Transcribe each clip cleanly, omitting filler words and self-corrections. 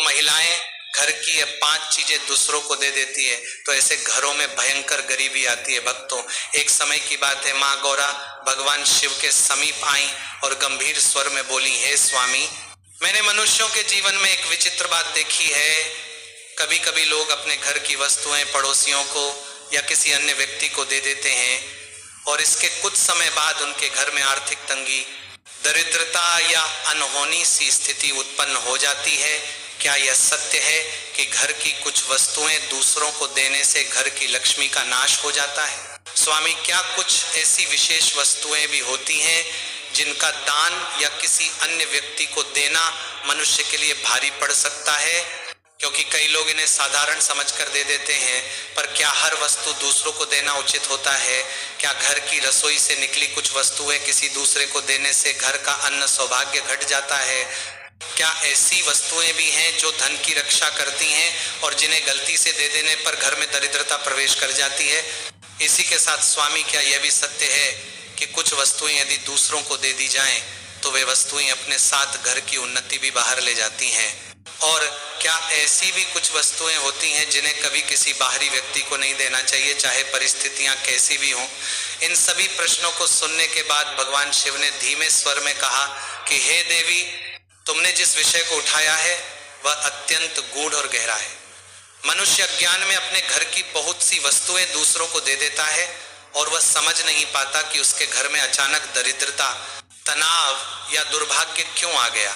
महिलाएं घर की ये 5 चीजें दूसरों को दे देती है तो ऐसे घरों में भयंकर गरीबी आती है। भक्तों, एक समय की बात है, माँ गौरा भगवान शिव के समीप आई और गंभीर स्वर में बोली, हे स्वामी, मैंने मनुष्यों के जीवन में एक विचित्र बात देखी है। कभी कभी लोग अपने घर की वस्तुएं पड़ोसियों को या किसी अन्य व्यक्ति को दे देते हैं और इसके कुछ समय बाद उनके घर में आर्थिक तंगी, दरिद्रता या अनहोनी सी स्थिति उत्पन्न हो जाती है। क्या यह सत्य है कि घर की कुछ वस्तुएं दूसरों को देने से घर की लक्ष्मी का नाश हो जाता है? स्वामी, क्या कुछ ऐसी विशेष वस्तुएं भी होती हैं जिनका दान या किसी अन्य व्यक्ति को देना मनुष्य के लिए भारी पड़ सकता है? क्योंकि कई लोग इन्हें साधारण समझकर दे देते हैं, पर क्या हर वस्तु दूसरों को देना उचित होता है? क्या घर की रसोई से निकली कुछ वस्तुएं किसी दूसरे को देने से घर का अन्न सौभाग्य घट जाता है? क्या ऐसी वस्तुएं भी हैं जो धन की रक्षा करती हैं और जिन्हें गलती से दे देने पर घर में दरिद्रता प्रवेश कर जाती है? इसी के साथ स्वामी, क्या यह भी सत्य है कि कुछ वस्तुएं यदि दूसरों को दे दी जाएं तो वे वस्तुएं अपने साथ घर की उन्नति भी बाहर ले जाती हैं? और क्या ऐसी भी कुछ वस्तुएं होती हैं जिन्हें कभी किसी बाहरी व्यक्ति को नहीं देना चाहिए, चाहे परिस्थितियां कैसी भी हों? इन सभी प्रश्नों को सुनने के बाद भगवान शिव ने धीमे स्वर में कहा कि हे देवी, तुमने जिस विषय को उठाया है वह अत्यंत गूढ़ और गहरा है। मनुष्य अज्ञान में अपने घर की बहुत सी वस्तुएं दूसरों को दे देता है और वह समझ नहीं पाता कि उसके घर में अचानक दरिद्रता, तनाव या दुर्भाग्य क्यों आ गया।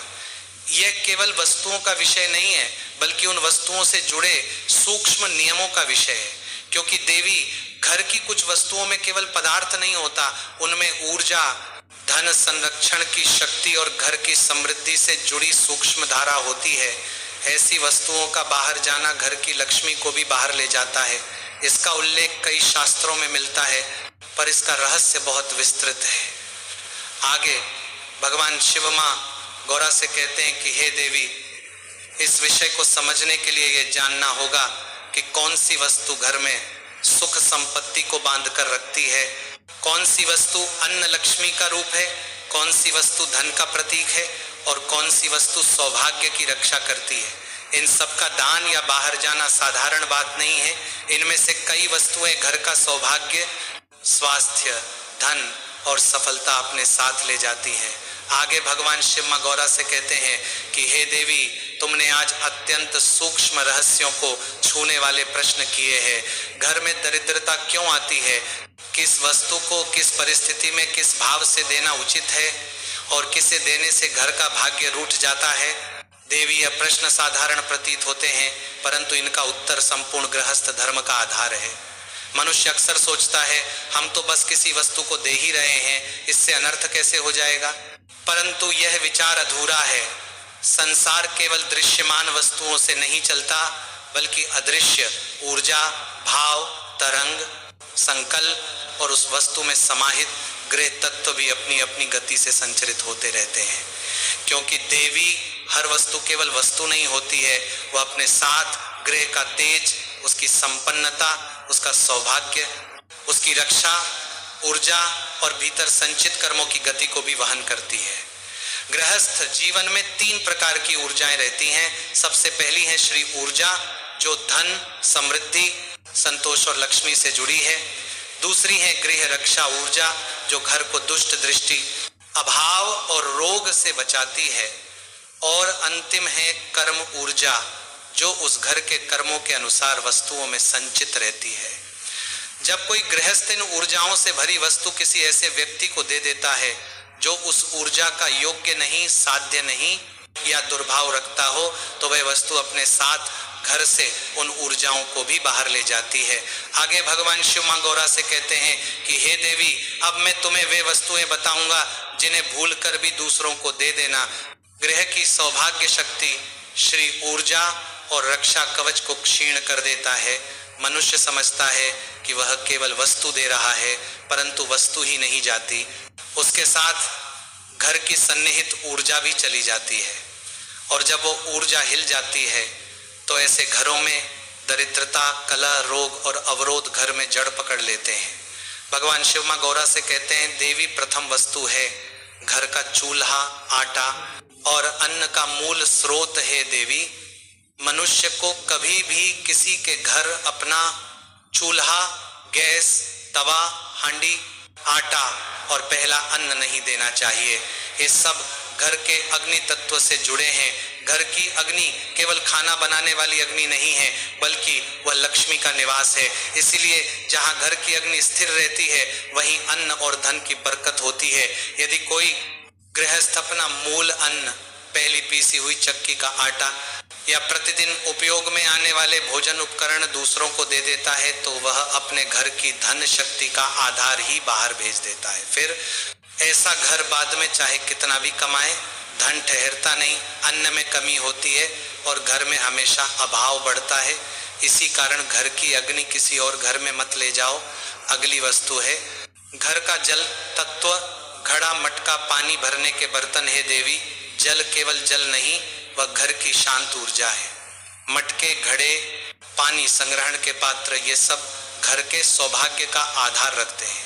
यह केवल वस्तुओं का विषय नहीं है, बल्कि उन वस्तुओं से जुड़े सूक्ष्म नियमों का विषय है। क्योंकि देवी, घर की कुछ वस्तुओं में केवल पदार्थ नहीं होता, उनमें ऊर्जा, धन संरक्षण की शक्ति और घर की समृद्धि से जुड़ी सूक्ष्म धारा होती है। ऐसी वस्तुओं का बाहर जाना घर की लक्ष्मी को भी बाहर ले जाता है। इसका उल्लेख कई शास्त्रों में मिलता है, पर इसका रहस्य बहुत विस्तृत है। आगे भगवान शिव मां गौरा से कहते हैं कि हे देवी, इस विषय को समझने के लिए यह जानना होगा कि कौन सी वस्तु घर में सुख संपत्ति को बांध कर रखती है, कौन सी वस्तु अन्न लक्ष्मी का रूप है, कौन सी वस्तु धन का प्रतीक है और कौन सी वस्तु सौभाग्य की रक्षा करती है। इन सब का दान या बाहर जाना साधारण बात नहीं है। इनमें से कई वस्तुएं घर का सौभाग्य, स्वास्थ्य, धन और सफलता अपने साथ ले जाती हैं। आगे भगवान शिव मां गौरा से कहते हैं कि हे देवी, तुमने आज अत्यंत सूक्ष्म रहस्यों को छूने वाले प्रश्न किए हैं। घर में दरिद्रता क्यों आती है, किस वस्तु को किस परिस्थिति में किस भाव से देना उचित है और किसे देने से घर का भाग्य रूठ जाता है। देवी, यह प्रश्न साधारण प्रतीत होते हैं, परंतु इनका उत्तर संपूर्ण गृहस्थ धर्म का आधार है। मनुष्य अक्सर सोचता है हम तो बस किसी वस्तु को दे ही रहे हैं, इससे अनर्थ कैसे हो जाएगा। परंतु यह विचार अधूरा है। संसार केवल दृश्यमान वस्तुओं से नहीं चलता, बल्कि अदृश्य ऊर्जा, भाव, तरंग, संकल्प और उस वस्तु में समाहित गृह तत्व भी अपनी अपनी गति से संचरित होते रहते हैं। क्योंकि देवी, हर वस्तु केवल वस्तु नहीं होती है, वह अपने साथ गृह का तेज, उसकी संपन्नता, उसका सौभाग्य, उसकी रक्षा, ऊर्जा और भीतर संचित कर्मों की गति को भी वहन करती है। गृहस्थ जीवन में 3 प्रकार की ऊर्जाएं रहती हैं। सबसे पहली है श्री ऊर्जा, जो धन, समृद्धि, संतोष और लक्ष्मी से जुड़ी है। दूसरी है गृह रक्षा ऊर्जा, जो घर को दुष्ट दृष्टि, अभाव और रोग से बचाती है। और अंतिम है कर्म ऊर्जा, जो उस घर के कर्मों के अनुसार वस्तुओं में संचित रहती है। जब कोई गृहस्थ इन ऊर्जाओं से भरी वस्तु किसी ऐसे व्यक्ति को दे देता है जो उस ऊर्जा का योग्य नहीं, साध्य नहीं या दुर्भाव रखता हो, तो वह वस्तु अपने साथ घर से उन ऊर्जाओं को भी बाहर ले जाती है। आगे भगवान शिव मां गौरा से कहते हैं कि हे देवी, अब मैं तुम्हें वे वस्तुएं बताऊंगा जिन्हें भूलकर भी दूसरों को दे देना गृह की सौभाग्य शक्ति, श्री ऊर्जा और रक्षा कवच को क्षीण कर देता है। मनुष्य समझता है कि वह केवल वस्तु दे रहा है, परंतु वस्तु ही नहीं जाती, उसके साथ घर की सन्निहित ऊर्जा भी चली जाती है। और जब वो ऊर्जा हिल जाती है तो ऐसे घरों में दरिद्रता, कलह, रोग और अवरोध घर में जड़ पकड़ लेते हैं। भगवान शिव मां गौरा से कहते हैं, देवी, प्रथम वस्तु है घर का चूल्हा, आटा और अन्न का मूल स्रोत है देवी। मनुष्य को कभी भी किसी के घर अपना चूल्हा, गैस, तवा, हांडी, आटा और पहला अन्न नहीं देना चाहिए। ये सब घर के अग्नि तत्व से जुड़े हैं। घर की अग्नि केवल खाना बनाने वाली अग्नि नहीं है, बल्कि वह लक्ष्मी का निवास है। इसीलिए जहां घर की अग्नि स्थिर रहती है वहीं अन्न और धन की बरकत होती है। यदि कोई गृहस्थ अपना मूल अन्न, पहली पीसी हुई चक्की का आटा या प्रतिदिन उपयोग में आने वाले भोजन उपकरण दूसरों को दे देता है तो वह अपने घर की धन शक्ति का आधार ही बाहर भेज देता है। फिर ऐसा घर बाद में चाहे कितना भी कमाए, धन ठहरता नहीं, अन्न में कमी होती है और घर में हमेशा अभाव बढ़ता है। इसी कारण घर की अग्नि किसी और घर में मत ले जाओ। अगली वस्तु है घर का जल तत्व। घड़ा, मटका, पानी भरने के बर्तन है देवी। जल केवल जल नहीं, वह घर की शांत ऊर्जा है। मटके, घड़े, पानी संग्रहण के पात्र, ये सब घर के सौभाग्य का आधार रखते हैं।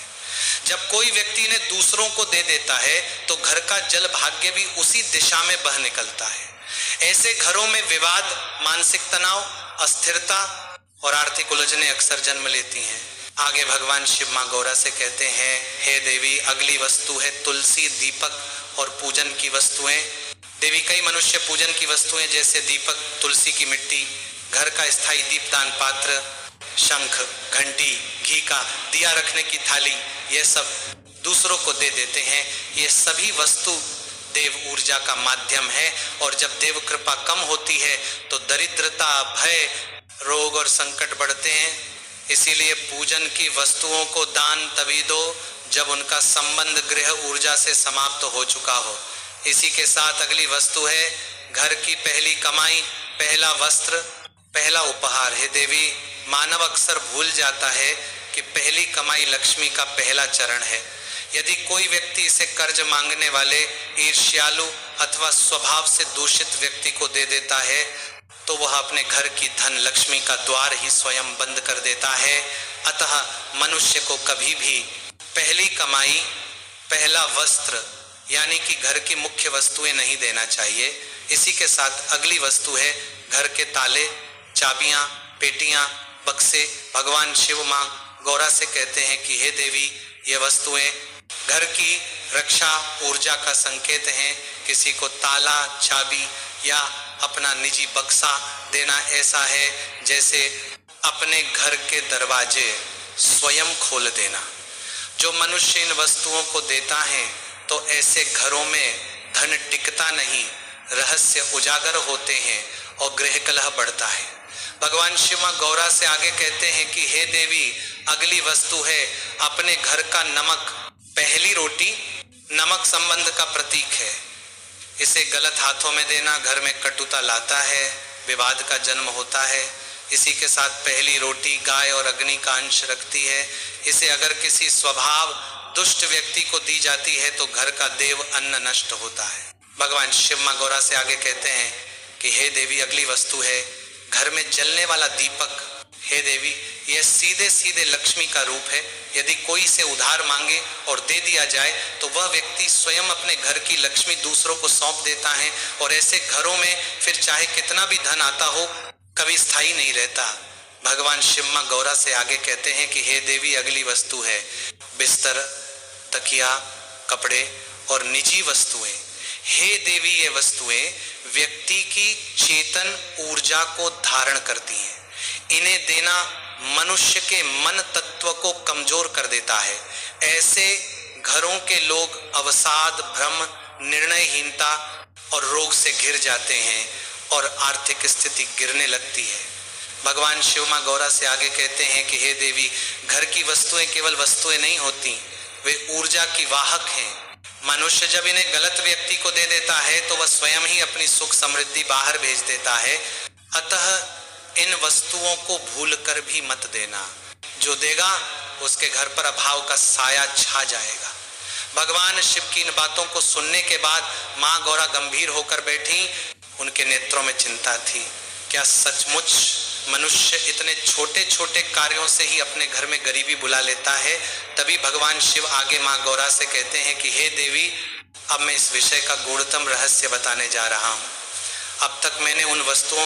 जब कोई व्यक्ति ने दूसरों को दे देता है तो घर का जल भाग्य भी उसी दिशा में बह निकलता है। ऐसे घरों में विवाद, मानसिक तनाव, अस्थिरता और आर्थिक उलझने अक्सर जन्म लेती हैं। आगे भगवान शिव मां गौरा से कहते हैं, हे देवी, अगली वस्तु है तुलसी, दीपक और पूजन की वस्तुएं। देवी, कई मनुष्य पूजन की वस्तुएं जैसे दीपक, तुलसी की मिट्टी, घर का स्थायी दीपदान पात्र, शंख, घंटी, घी का दिया रखने की थाली, ये सब दूसरों को दे देते हैं। ये सभी वस्तु देव ऊर्जा का माध्यम है और जब देव कृपा कम होती है तो दरिद्रता, भय, रोग और संकट बढ़ते हैं। इसीलिए पूजन की वस्तुओं को दान तभी दो जब उनका संबंध गृह ऊर्जा से समाप्त हो चुका हो। इसी के साथ अगली वस्तु है घर की पहली कमाई, पहला वस्त्र, पहला उपहार है देवी। मानव अक्सर भूल जाता है कि पहली कमाई लक्ष्मी का पहला चरण है। यदि कोई व्यक्ति इसे कर्ज मांगने वाले, ईर्ष्यालु अथवा स्वभाव से दूषित व्यक्ति को दे देता है तो वह अपने घर की धन लक्ष्मी का द्वार ही स्वयं बंद कर देता है। अतः मनुष्य को कभी भी पहली कमाई, पहला वस्त्र यानी कि घर की मुख्य वस्तुएं नहीं देना चाहिए। इसी के साथ अगली वस्तु है घर के ताले, चाबियां, पेटियां, बक्से। भगवान शिव मां गौरा से कहते हैं कि हे देवी, ये वस्तुएं घर की रक्षा ऊर्जा का संकेत हैं। किसी को ताला, चाबी या अपना निजी बक्सा देना ऐसा है जैसे अपने घर के दरवाजे स्वयं खोल देना। जो मनुष्य इन वस्तुओं को देता है तो ऐसे घरों में धन टिकता नहीं, रहस्य उजागर होते हैं और गृह कलह बढ़ता है। भगवान शिव मां गौरा से आगे कहते हैं कि हे देवी, अगली वस्तु है अपने घर का नमक। पहली रोटी नमक संबंध का प्रतीक है। इसे गलत हाथों में देना घर में कटुता लाता है, विवाद का जन्म होता है। इसी के साथ पहली रोटी गाय और अग्नि का अंश रखती है। इसे अगर किसी स्वभाव दुष्ट व्यक्ति को दी जाती है तो घर का देव अन्न नष्ट होता है। भगवान शिव मां गौरा से आगे कहते हैं कि हे देवी, अगली वस्तु है घर में जलने वाला दीपक। हे देवी, यह सीधे सीधे लक्ष्मी का रूप है। यदि कोई इसे उधार मांगे और दे दिया जाए तो वह व्यक्ति स्वयं अपने घर की लक्ष्मी दूसरों को सौंप देता है और ऐसे घरों में फिर चाहे कितना भी धन आता हो, कभी स्थायी नहीं रहता। भगवान शिव मां गौरा से आगे कहते हैं कि हे देवी, अगली वस्तु है बिस्तर, तकिया, कपड़े और निजी वस्तुएं। हे देवी, ये वस्तुएं व्यक्ति की चेतन ऊर्जा को धारण करती हैं। इन्हें देना मनुष्य के मन तत्व को कमजोर कर देता है। ऐसे घरों के लोग अवसाद, भ्रम, निर्णयहीनता और रोग से घिर जाते हैं और आर्थिक स्थिति गिरने लगती है। भगवान शिव मां गौरा से आगे कहते हैं कि हे देवी, घर की वस्तुएं केवल वस्तुएं नहीं होती, वे ऊर्जा की वाहक हैं। मनुष्य जब इन्हें गलत व्यक्ति को दे देता है तो वह स्वयं ही अपनी सुख समृद्धि बाहर भेज देता है। अतः इन वस्तुओं को भूल कर भी मत देना। जो देगा उसके घर पर अभाव का साया छा जाएगा। भगवान शिव की इन बातों को सुनने के बाद मां गौरा गंभीर होकर बैठी। उनके नेत्रों में चिंता थी। क्या सचमुच मनुष्य इतने छोटे छोटे कार्यों से ही अपने घर में गरीबी बुला लेता है? तभी भगवान शिव आगे मां गौरा से कहते हैं कि हे देवी, अब मैं इस विषय का गूढ़तम रहस्य बताने जा रहा हूं। अब तक मैंने उन वस्तुओं